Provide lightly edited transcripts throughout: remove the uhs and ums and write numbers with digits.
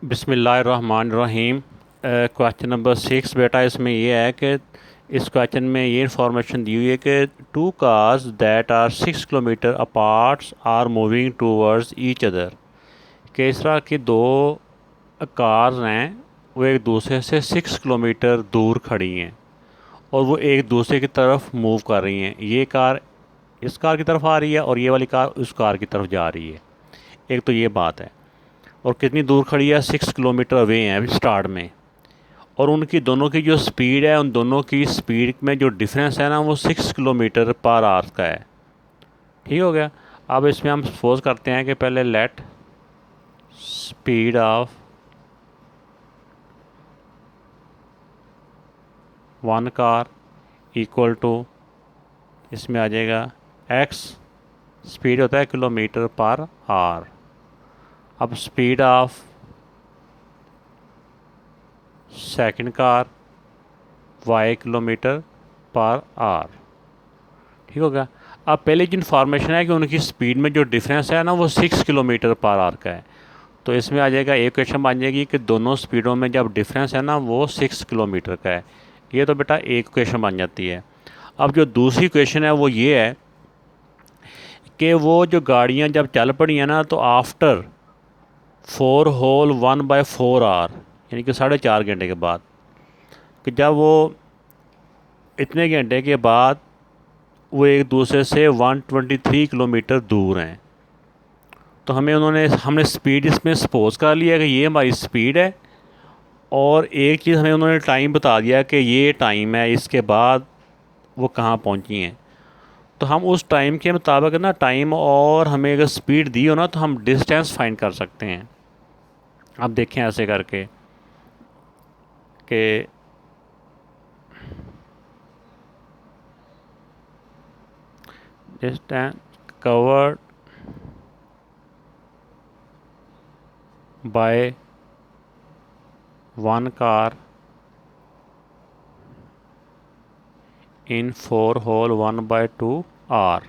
बिस्मिल्लाहिर्रहमानिर्रहीम। Question number 6 बेटा, इसमें ये है कि इस क्वेश्चन में ये इंफॉर्मेशन दी हुई है कि two cars that are 6 kilometre apart are moving towards each other. कि इस तरह की दो कार्स हैं, वो एक दूसरे से 6 किलोमीटर दूर खड़ी हैं और वो एक दूसरे की तरफ मूव कर रही हैं। ये कार इस कार की तरफ आ रही है और ये वाली कार उस कार की तरफ जा रही है। एक तो ये बात है। और कितनी दूर खड़ी है? 6 किलोमीटर अवे हैं अभी स्टार्ट में। और उनकी दोनों की जो स्पीड है, उन दोनों की स्पीड में जो डिफरेंस है ना, वो 6 किलोमीटर पर आवर का है। ठीक हो गया। अब इसमें हम सपोज करते हैं कि पहले let speed of one car equal to, इसमें आ जाएगा एक्स, स्पीड होता है किलोमीटर पर आवर। अब speed of second car Y kilometre per hour. ठीक हो गया। अब पहले जो इन्फॉर्मेशन है कि उनकी स्पीड में जो डिफरेंस है ना, वो 6 किलोमीटर पर आवर का है। तो इसमें आ जाएगा, एक क्वेश्चन बन जाएगी कि दोनों स्पीडों में जब डिफरेंस है ना, वो 6 किलोमीटर का है। ये तो बेटा एक क्वेश्चन बन जाती है। अब जो दूसरी क्वेश्चन है वो ये है कि वो जो गाड़ियाँ जब चल पड़ी हैं ना, तो आफ्टर 4 होल 1/4 आवर, यानी कि 4.5 घंटे के बाद, कि जब वो इतने घंटे के बाद वो एक दूसरे से 123 किलोमीटर दूर हैं, तो हमने स्पीड इसमें सपोज कर लिया कि ये हमारी स्पीड है। और एक चीज़ हमें उन्होंने टाइम बता दिया कि ये टाइम है, इसके बाद वो कहाँ पहुँची हैं। तो हम उस टाइम के मुताबिक ना, टाइम और हमें अगर स्पीड दी हो ना, तो हम डिस्टेंस फाइंड कर सकते हैं। अब देखें ऐसे करके कि distance covered by one car in 4 whole 1/2 hour.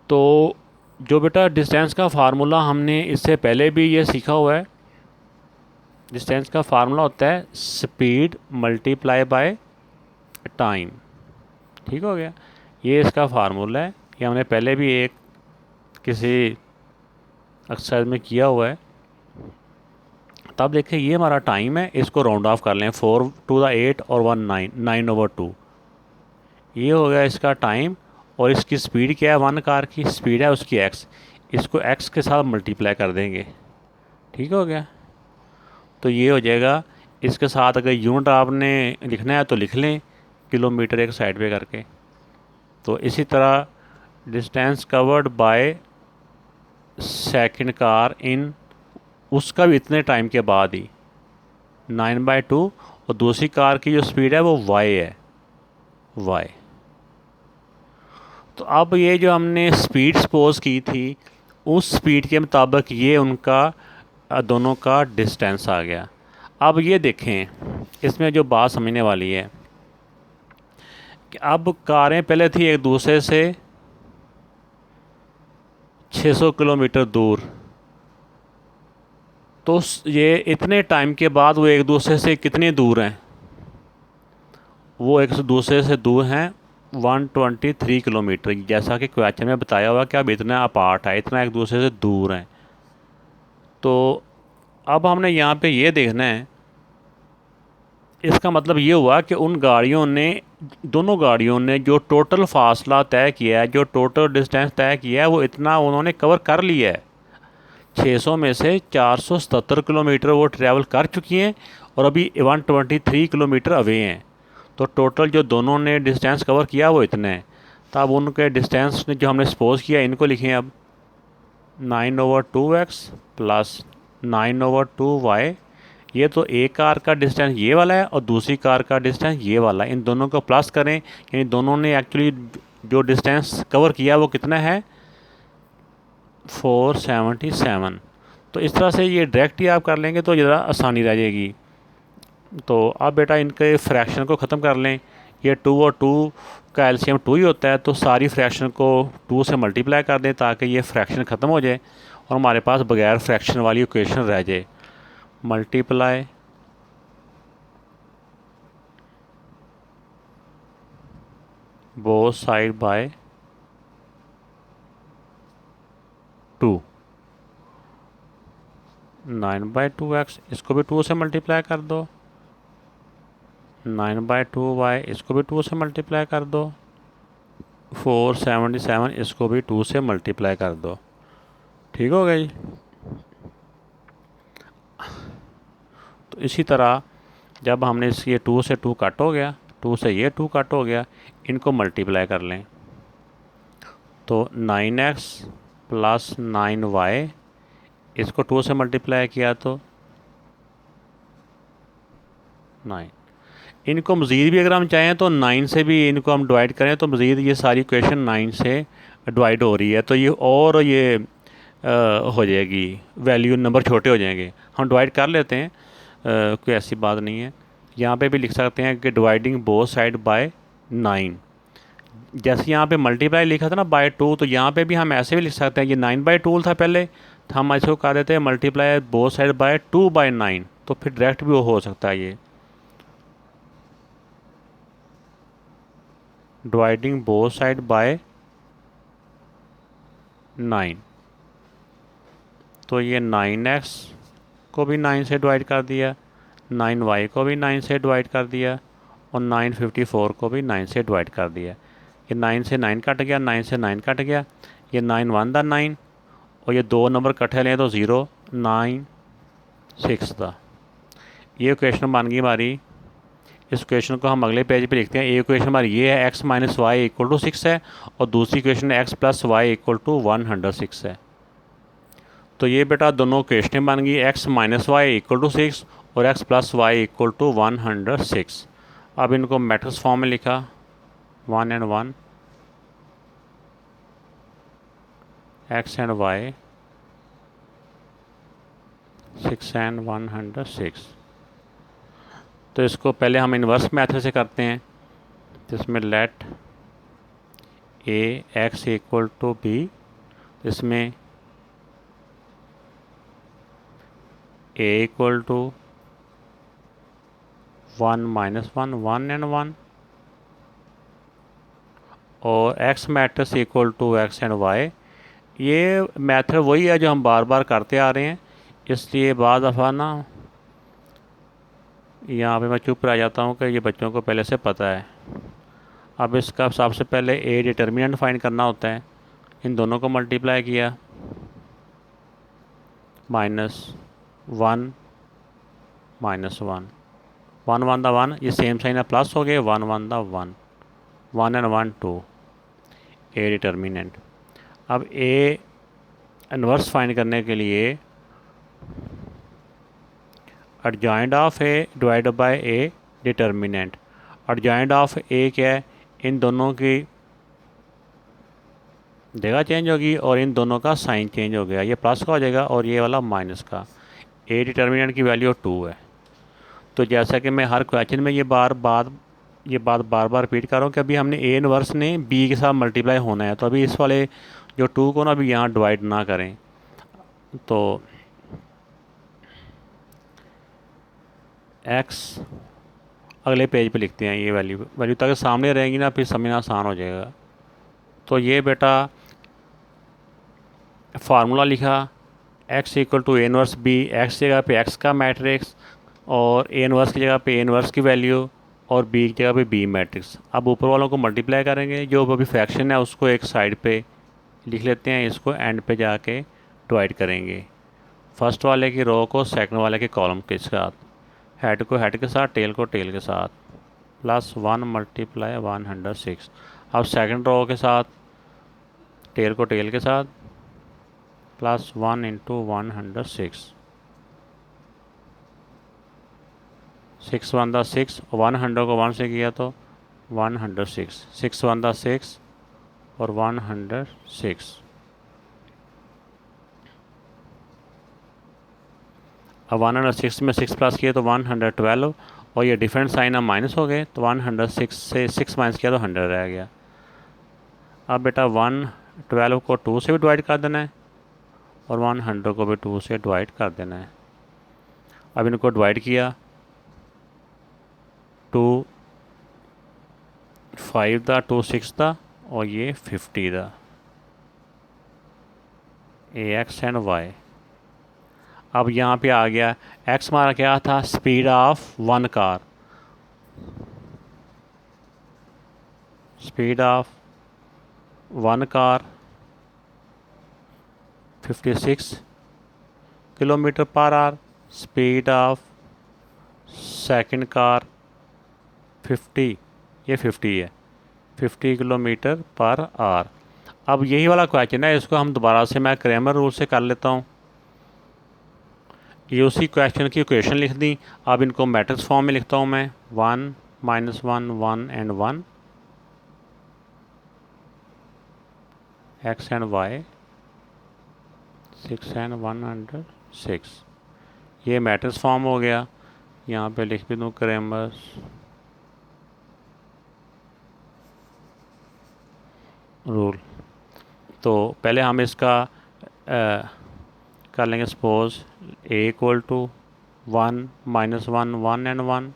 तो जो बेटा डिस्टेंस का फार्मूला हमने इससे पहले भी ये सीखा हुआ है। डिस्टेंस का फार्मूला होता है स्पीड मल्टीप्लाई बाय टाइम। ठीक हो गया। ये इसका फार्मूला है, ये हमने पहले भी एक किसी एक्सरसाइज में किया हुआ है। तब देखें, ये हमारा टाइम है, इसको राउंड ऑफ कर लें, 4 टू द 8 और 1 9, 9/2। ये हो गया इसका टाइम। और इसकी स्पीड क्या है? वन कार की स्पीड है उसकी एक्स, इसको एक्स के साथ मल्टीप्लाई कर देंगे। ठीक हो गया। तो ये हो जाएगा। इसके साथ अगर यूनिट आपने लिखना है तो लिख लें, किलोमीटर एक साइड पे करके। तो इसी तरह distance covered by second car in, उसका भी इतने टाइम के बाद ही 9/2। और दूसरी कार की जो स्पीड है वो वाई है, वाई। तो अब ये जो हमने स्पीड सपोज की थी, उस स्पीड के मुताबिक ये उनका दोनों का डिस्टेंस आ गया। अब ये देखें, इसमें जो बात समझने वाली है कि अब कारें पहले थी एक दूसरे से 600 किलोमीटर दूर, तो ये इतने टाइम के बाद वो एक दूसरे से कितने दूर हैं? वो एक दूसरे से दूर हैं 123 किलोमीटर। जैसा कि क्वेश्चन में बताया हुआ कि अब इतना अपार्ट है, इतना एक दूसरे से दूर हैं। तो अब हमने यहाँ पे ये देखना है, इसका मतलब ये हुआ कि उन गाड़ियों ने, दोनों गाड़ियों ने जो टोटल फासला तय किया है, जो टोटल डिस्टेंस तय किया है, वो इतना उन्होंने कवर कर लिया है। 600 में से 477 किलोमीटर वो ट्रैवल कर चुकी हैं और अभी 123 किलोमीटर अवे हैं। तो टोटल जो दोनों ने डिस्टेंस कवर किया वो इतना है। तो अब उनके डिस्टेंस ने जो हमने सपोज किया, इनको लिखें अब 9/2x प्लस 9/2y। ये तो एक कार का डिस्टेंस ये वाला है और दूसरी कार का डिस्टेंस ये वाला है। इन दोनों को प्लस करें, यानी दोनों ने एक्चुअली जो डिस्टेंस कवर किया वो कितना है? 477। तो इस तरह से ये डायरेक्ट ही आप कर लेंगे तो ज़रा आसानी रह जाएगी। तो अब बेटा इनके फ्रैक्शन को ख़त्म कर लें। ये 2 और 2 का एलसीएम 2 ही होता है, तो सारी फ्रैक्शन को 2 से मल्टीप्लाई कर दें ताकि ये फ्रैक्शन ख़त्म हो जाए। और हमारे पास बगैर फ्रैक्शन वाली इक्वेशन रह जाए। Multiply both side by 2, 9/2x, इसको भी 2 से मल्टीप्लाई कर दो। 9/2y, इसको भी 2 से मल्टीप्लाई कर दो। 477, इसको भी 2 से मल्टीप्लाई कर दो। ठीक हो गया जी। तो इसी तरह जब हमने ये 2 से 2 कट हो गया, 2 से ये 2 कट हो गया, इनको मल्टीप्लाई कर लें। तो 9x प्लस 9y, इसको 2 से मल्टीप्लाई किया तो 9। इनको मज़ीद भी अगर हम चाहें तो 9 से भी इनको हम डिवाइड करें तो मज़ीद ये सारी इक्वेशन 9 से डिवाइड हो रही है, तो ये और ये हो जाएगी, वैल्यू नंबर छोटे हो जाएंगे। हम डिवाइड कर लेते हैं, कोई ऐसी बात नहीं है। यहाँ पे भी लिख सकते हैं कि डिवाइडिंग बोथ साइड बाय 9। जैसे यहाँ पे मल्टीप्लाई लिखा था ना बाय 2, तो यहाँ पे भी हम ऐसे भी लिख सकते हैं। ये 9/2 था पहले, तो हम इसको कर देते हैं मल्टीप्लाई बोथ साइड बाय 2/9, तो फिर डायरेक्ट भी वो हो सकता है। ये डिवाइडिंग बोथ साइड बाय 9, तो ये 9x को भी 9 से डिवाइड कर दिया, 9y को भी 9 से डिवाइड कर दिया, और 954 को भी 9 से डिवाइड कर दिया। ये 9 से 9 कट गया, 9 से 9 कट गया, ये 9 1 दा 9, और ये 2 नंबर कट्ठे लें तो 0 9 6 था। ये इक्वेशन बन गई हमारी। इस इक्वेशन को हम अगले पेज पे लिखते हैं। एक इक्वेशन हमारी ये है, x minus y equal to 6 है, और दूसरी equation x plus y equal to 106 है। तो ये बेटा दोनों इक्वेशनें बन गई, x minus y equal to 6 और x plus y equal to 106। अब इनको मैट्रिक्स फॉर्म में लिखा, 1 and 1, x and y, 6 and 106। तो इसको पहले हम इन्वर्स मेथड से करते हैं, जिसमें let a x equal to b, इसमें a equal to 1 minus 1, 1 and 1, और x matrix equal to x and y। ये मेथड वही है जो हम बार बार करते आ रहे हैं, इसलिए बाद दफ़ा ना यहाँ पे मैं चुप रह जाता हूँ कि ये बच्चों को पहले से पता है। अब इसका सबसे पहले a डिटर्मिनेंट फाइंड करना होता है। इन दोनों को मल्टीप्लाई किया, -1 -1, 1 1 दा 1, ये सेम साइन है, प्लस हो गए, 1 1 दा 1, 1 and 1 2, a डिटर्मिनेंट। अब a इन्वर्स फाइंड करने के लिए adjoint of a divided by a determinant. Adjoint of a क्या है, इन दोनों की जगह चेंज होगी और इन दोनों का साइन चेंज हो गया, ये प्लस का हो जाएगा और ये वाला माइनस का। a डिटर्मिनेंट की वैल्यू 2 है। तो जैसा कि मैं हर क्वेश्चन में ये बात बार बार रिपीट कर रहा हूँ कि अभी हमने a इन्वर्स ने b के साथ मल्टीप्लाई होना है, तो अभी इस वाले जो 2 को ना अभी यहाँ डिवाइड ना करें। तो x अगले पेज पे लिखते हैं, ये वैल्यू ताकि सामने रहेंगी ना, फिर समझना आसान हो जाएगा। तो ये बेटा फार्मूला लिखा, x equal to a inverse b, x जगह पे x का मैट्रिक्स और a इनवर्स की जगह पे a इनवर्स की वैल्यू और b की जगह पे b मैट्रिक्स। अब ऊपर वालों को मल्टीप्लाई करेंगे, जो अभी फ्रैक्शन है उसको एक साइड पे लिख लेते हैं, इसको एंड पे जाके डिवाइड करेंगे। फर्स्ट वाले की रो को सेकंड वाले के कॉलम के साथ, हेड को हेड के साथ, टेल को टेल के साथ, +1 मल्टीप्लाई 106। अब सेकंड रो के साथ, टेल को टेल के साथ, +1 इंटू 106, 6 1 दा 6, 100 को 1 से किया तो 106, 6 1 दा 6 और 106। अब 106 में 6 प्लस किया तो 112, और ये डिफरेंट साइन अब माइनस हो गए, तो 106 से 6 माइनस किया तो 100 रह गया। अब बेटा 112 को 2 से भी डिवाइड कर देना है, और 100 को भी 2 से डिवाइड कर देना है। अब इनको डिवाइड किया, 2 5 दा, 2 6 दा और ये 50 दा, AX एंड Y। अब यहाँ पे आ गया x हमारा क्या था, speed of 1 car, speed of 1 car 56 kilometre per our, speed of second car 50, ये 50 है, 50 किलोमीटर पर आवर। अब यही वाला क्वेश्चन है, इसको हम दोबारा से मैं क्रैमर रूल से कर लेता हूँ। ये उसी क्वेश्चन की इक्वेशन लिख दी। अब इनको मैट्रिक्स फॉर्म में लिखता हूँ मैं, 1 -1 1 and 1, x and y 6 and 106। ये मैट्रिक्स फॉर्म हो गया। यहाँ पे लिख भी दूँ क्रैमर्स रूल। तो पहले हम इसका कर लेंगे, suppose a equal to 1 -1 1 and 1,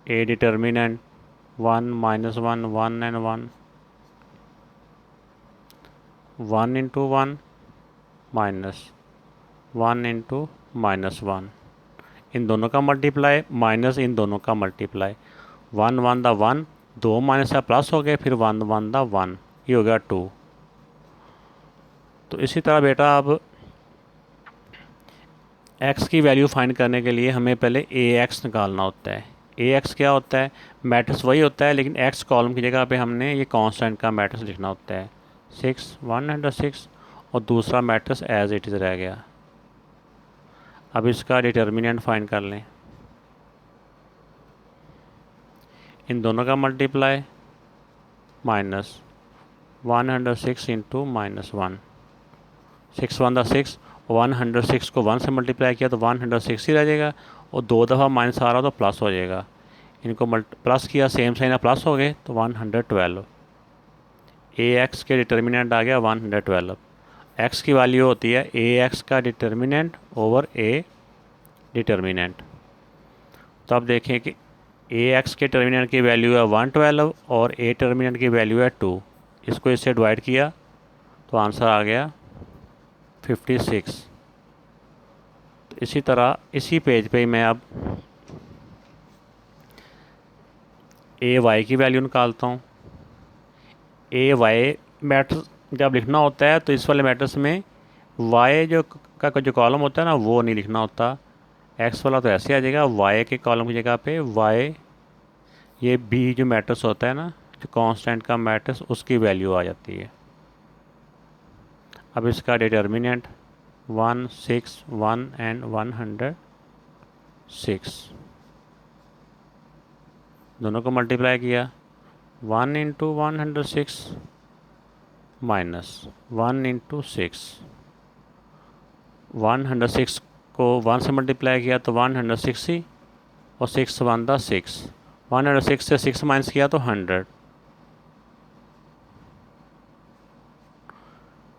a determinant 1 -1 1 and 1, 1 into 1 minus 1 into -1, इन दोनों का मल्टीप्लाई माइनस इन दोनों का मल्टीप्लाई, 1 1 दा 1, 2 माइनस का प्लस हो गए, फिर 1 1 दा 1, ये हो गया 2। तो इसी तरह बेटा अब x की वैल्यू फाइंड करने के लिए हमें पहले AX निकालना होता है। AX क्या होता है, मैट्रिक्स वही होता है, लेकिन x कॉलम की जगह पे हमने ये कांस्टेंट का मैट्रिक्स लिखना होता है, 6 106, और दूसरा मैट्रिक्स एज इट इज़ रह गया। अब इसका डिटर्मिनेंट फाइंड कर लें, इन दोनों का मल्टीप्लाई माइनस 106 इंटू -1, 6 1 दा 6, 106 को 1 से मल्टीप्लाई किया तो 106 ही रह जाएगा, और 2 दफ़ा माइनस आ रहा तो प्लस हो जाएगा, इनको प्लस किया, सेम साइन प्लस हो गए तो 112। AX के डिटर्मिनेंट आ गया 112। x की वैल्यू होती है AX का डिटर्मिनेंट ओवर A डिटर्मिनेंट। तो अब देखें कि AX के डिटर्मिनेंट की वैल्यू है 112 और A डिटर्मिनेंट की वैल्यू है 2, इसको इससे डिवाइड किया तो आंसर आ गया 56। तो इसी तरह इसी पेज पे मैं अब AY की वैल्यू निकालता हूँ। AY मैट्रिक्स जब लिखना होता है तो इस वाले मैट्रिक्स में Y जो कॉलम होता है ना वो नहीं लिखना होता, X वाला तो ऐसे आ जाएगा, Y के कॉलम की जगह पे Y, ये B जो मैट्रिक्स होता है ना, जो कांस्टेंट का मैट्रिक्स, उसकी वैल्यू आ जाती है। अब इसका डिटर्मिनेंट 1 6 1 एंड 106, दोनों को मल्टीप्लाई किया, 1 इंटू 106 माइनस 1 इंटू 6, 106 को 1 से मल्टीप्लाई किया तो 160, और 6 1 दा 6, 106 से 6 माइनस किया तो 100।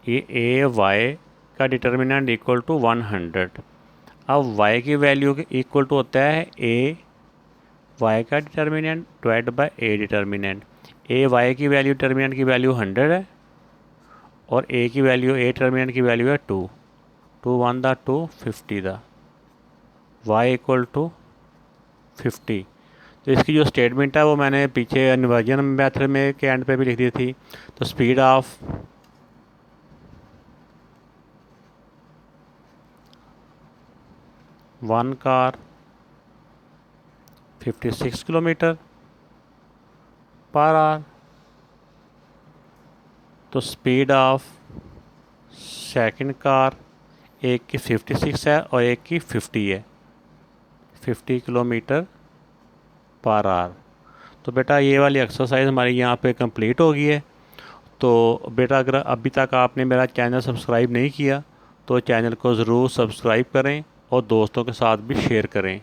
ये AY का डिटर्मिनेंट इक्वल टू 100। अब y की वैल्यू के इक्वल टू होता है AY का determinant divide by A determinant. AY की वैल्यू डिटर्मिनेंट की वैल्यू 100 है, और A की वैल्यू A डिटर्मिनेंट की वैल्यू है 2, 2 1 दा 2, 50 दा, y इक्वल टू 50। तो इसकी जो स्टेटमेंट है वो मैंने पीछे इन्वर्जन मेथड में के एंड पे भी लिख दी थी। तो speed of one car 56 kilometre per our, तो स्पीड ऑफ सेकंड कार, एक की 56 है और एक की 50 है, 50 किलोमीटर पर आवर। तो बेटा ये वाली एक्सरसाइज हमारी यहाँ पे कंप्लीट हो गई है। तो बेटा अगर अभी तक आपने मेरा चैनल सब्सक्राइब नहीं किया तो चैनल को ज़रूर सब्सक्राइब करें और दोस्तों के साथ भी शेयर करें।